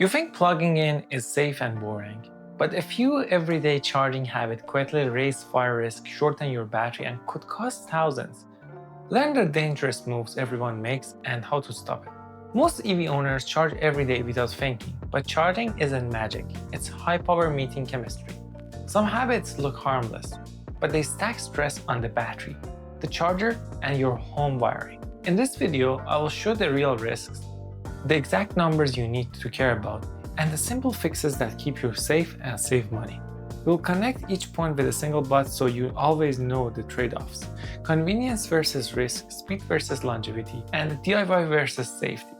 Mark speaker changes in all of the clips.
Speaker 1: You think plugging in is safe and boring, but a few everyday charging habits quietly raise fire risk, shorten your battery, and could cost thousands. Learn the dangerous moves everyone makes and how to stop it. Most EV owners charge every day without thinking, but charging isn't magic, it's high power meeting chemistry. Some habits look harmless, but they stack stress on the battery, the charger, and your home wiring. In this video, I will show the real risks, the exact numbers you need to care about, and the simple fixes that keep you safe and save money. We'll connect each point with a single bot so you always know the trade-offs: convenience versus risk, speed versus longevity, and DIY versus safety.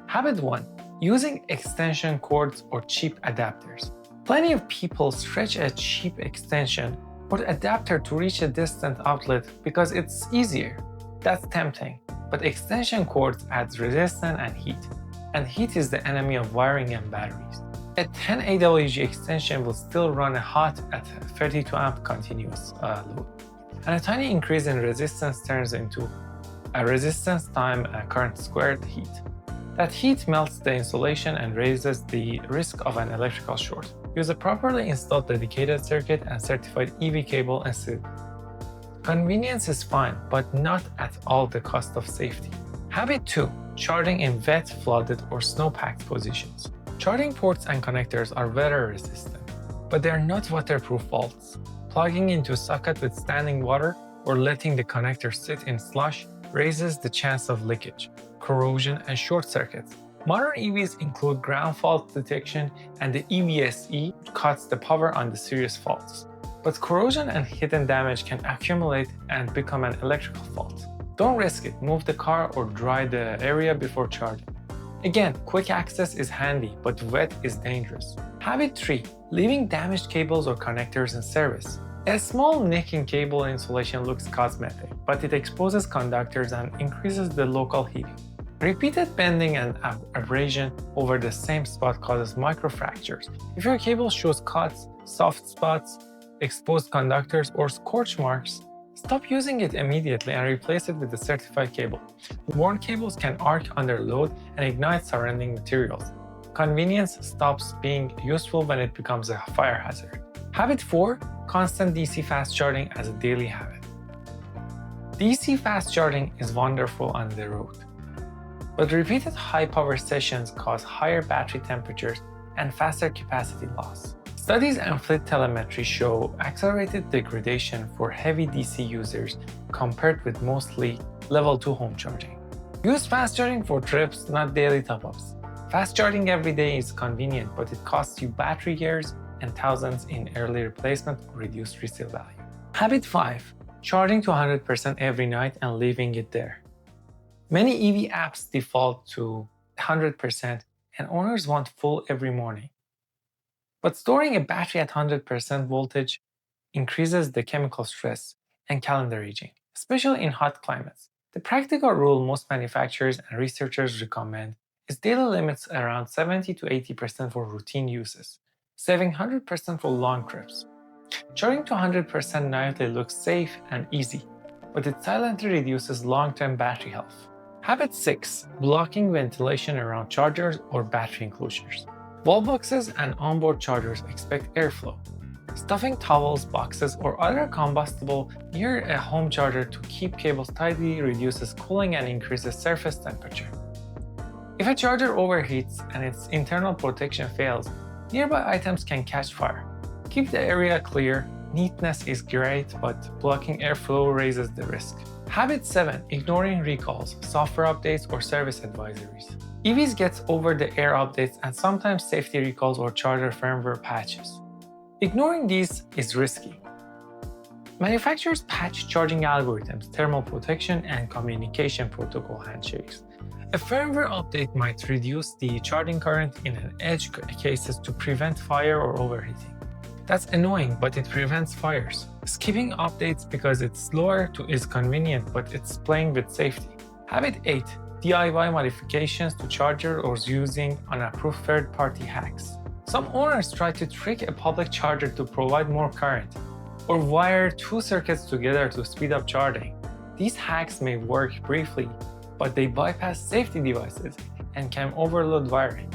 Speaker 1: Habit 1. Using extension cords or cheap adapters. Plenty of people stretch a cheap extension or adapter to reach a distant outlet because it's easier. That's tempting, but extension cords adds resistance and heat is the enemy of wiring and batteries. A 10 AWG extension will still run hot at 32 amp continuous load, and a tiny increase in resistance turns into a resistance time current squared heat. That heat melts the insulation and raises the risk of an electrical short. Use a properly installed dedicated circuit and certified EV cable instead. Convenience is fine, but not at all the cost of safety. Habit 2. Charging in wet, flooded, or snow-packed positions. Charging ports and connectors are weather resistant, but they are not waterproof vaults. Plugging into a socket with standing water or letting the connector sit in slush raises the chance of leakage, corrosion, and short circuits. Modern EVs include ground fault detection, and the EVSE cuts the power on the serious faults. But corrosion and hidden damage can accumulate and become an electrical fault. Don't risk it. Move the car or dry the area before charging. Again, quick access is handy, but wet is dangerous. Habit 3. Leaving damaged cables or connectors in service. A small nick in cable insulation looks cosmetic, but it exposes conductors and increases the local heating. Repeated bending and abrasion over the same spot causes microfractures. If your cable shows cuts, soft spots, exposed conductors, or scorch marks, stop using it immediately and replace it with a certified cable. Worn cables can arc under load and ignite surrounding materials. Convenience stops being useful when it becomes a fire hazard. Habit 4. Constant DC fast charging as a daily habit. DC fast charging is wonderful on the road, but repeated high power sessions cause higher battery temperatures and faster capacity loss. Studies and fleet telemetry show accelerated degradation for heavy DC users compared with mostly level 2 home charging. Use fast charging for trips, not daily top-ups. Fast charging every day is convenient, but it costs you battery years and thousands in early replacement or reduced resale value. Habit 5. Charging to 100% every night and leaving it there. Many EV apps default to 100% and owners want full every morning. But storing a battery at 100% voltage increases the chemical stress and calendar aging, especially in hot climates. The practical rule most manufacturers and researchers recommend is daily limits around 70 to 80% for routine uses, saving 100% for long trips. Charging to 100% nightly looks safe and easy, but it silently reduces long-term battery health. Habit 6. Blocking ventilation around chargers or battery enclosures. Wall boxes and onboard chargers expect airflow. Stuffing towels, boxes, or other combustible near a home charger to keep cables tidy reduces cooling and increases surface temperature. If a charger overheats and its internal protection fails, nearby items can catch fire. Keep the area clear. Neatness is great, but blocking airflow raises the risk. Habit 7. Ignoring recalls, software updates, or service advisories. EVs get over-the-air updates and sometimes safety recalls or charger firmware patches. Ignoring these is risky. Manufacturers patch charging algorithms, thermal protection, and communication protocol handshakes. A firmware update might reduce the charging current in an edge cases to prevent fire or overheating. That's annoying, but it prevents fires. Skipping updates because it's slower is convenient, but it's playing with safety. Habit 8. DIY modifications to chargers or using unapproved third-party hacks. Some owners try to trick a public charger to provide more current, or wire two circuits together to speed up charging. These hacks may work briefly, but they bypass safety devices and can overload wiring.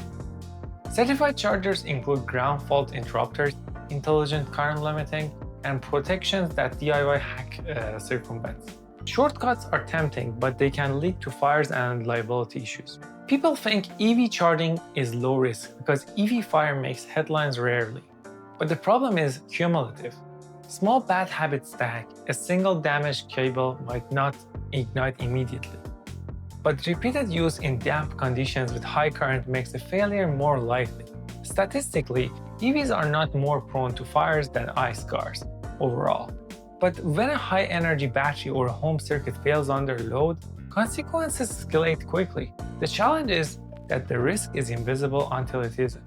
Speaker 1: Certified chargers include ground fault interrupters, intelligent current limiting, and protections that DIY hack circumvents. Shortcuts are tempting, but they can lead to fires and liability issues. People think EV charging is low risk because EV fire makes headlines rarely. But the problem is cumulative. Small bad habits stack. A single damaged cable might not ignite immediately. But repeated use in damp conditions with high current makes a failure more likely. Statistically, EVs are not more prone to fires than ICE cars overall. But when a high-energy battery or a home circuit fails under load, consequences escalate quickly. The challenge is that the risk is invisible until it isn't.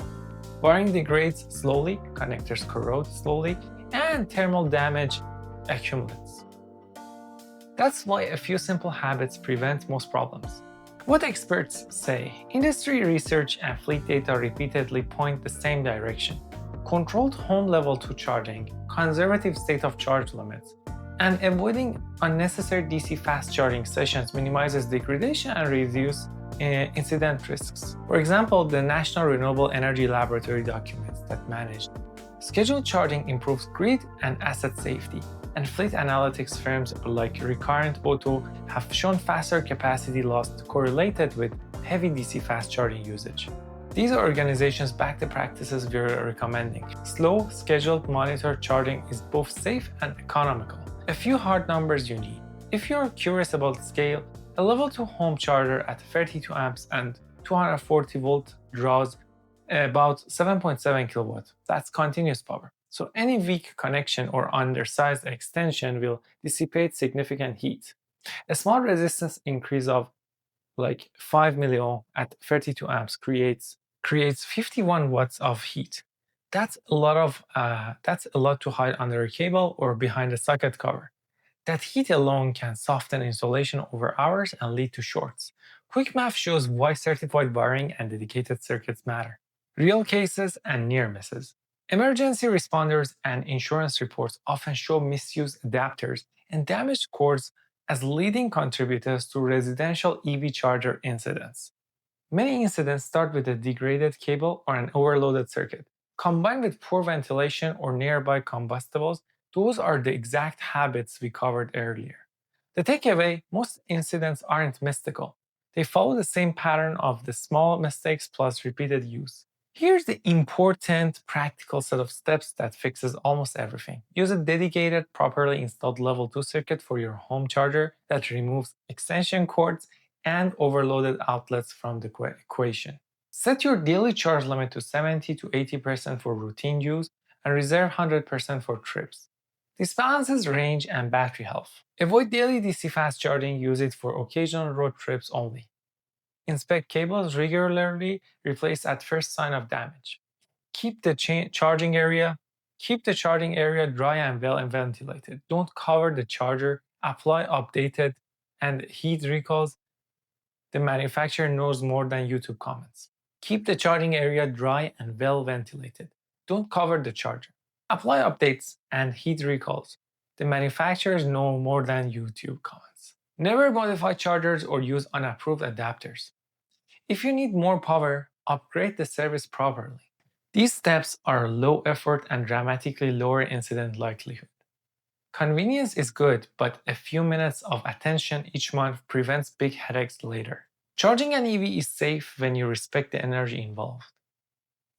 Speaker 1: Wiring degrades slowly, connectors corrode slowly, and thermal damage accumulates. That's why a few simple habits prevent most problems. What experts say, industry research and fleet data repeatedly point the same direction. Controlled home level 2 charging, conservative state of charge limits, and avoiding unnecessary DC fast charging sessions minimizes degradation and reduces incident risks. For example, the National Renewable Energy Laboratory documents that managed scheduled charging improves grid and asset safety, and fleet analytics firms like Recurrent Auto have shown faster capacity loss correlated with heavy DC fast charging usage. These organizations back the practices we're recommending. Slow, scheduled monitor charging is both safe and economical. A few hard numbers you need. If you're curious about scale, a level 2 home charger at 32 amps and 240 volt draws about 7.7 kilowatt. That's continuous power. So any weak connection or undersized extension will dissipate significant heat. A small resistance increase of like 5 milliohm at 32 amps creates 51 watts of heat. That's a lot to hide under a cable or behind a socket cover. That heat alone can soften insulation over hours and lead to shorts. Quick math shows why certified wiring and dedicated circuits matter. Real cases and near misses. Emergency responders and insurance reports often show misused adapters and damaged cords as leading contributors to residential EV charger incidents. Many incidents start with a degraded cable or an overloaded circuit. Combined with poor ventilation or nearby combustibles, those are the exact habits we covered earlier. The takeaway, most incidents aren't mystical. They follow the same pattern of the small mistakes plus repeated use. Here's the important practical set of steps that fixes almost everything. Use a dedicated, properly installed level 2 circuit for your home charger that removes extension cords and overloaded outlets from the equation. Set your daily charge limit to 70 to 80% for routine use and reserve 100% for trips. This balances range and battery health. Avoid daily DC fast charging, use it for occasional road trips only. Inspect cables regularly, replace at first sign of damage. Keep the charging area dry and well ventilated. Don't cover the charger. Apply updated and heat recalls. The manufacturer knows more than YouTube comments. Keep the charging area dry and well ventilated. Don't cover the charger. Apply updates and heat recalls. The manufacturers know more than YouTube comments. Never modify chargers or use unapproved adapters. If you need more power, upgrade the service properly. These steps are low effort and dramatically lower incident likelihood. Convenience is good, but a few minutes of attention each month prevents big headaches later. Charging an EV is safe when you respect the energy involved.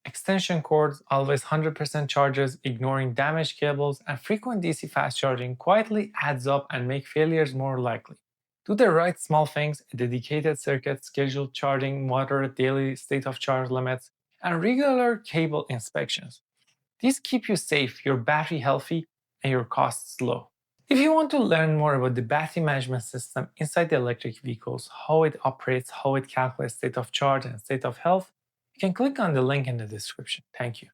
Speaker 1: Extension cords, always 100% charges, ignoring damaged cables, and frequent DC fast charging quietly adds up and make failures more likely. Do the right small things, a dedicated circuit, scheduled charging, moderate daily state of charge limits, and regular cable inspections. These keep you safe, your battery healthy, and your costs low. If you want to learn more about the battery management system inside the electric vehicles, how it operates, how it calculates state of charge and state of health, you can click on the link in the description. Thank you.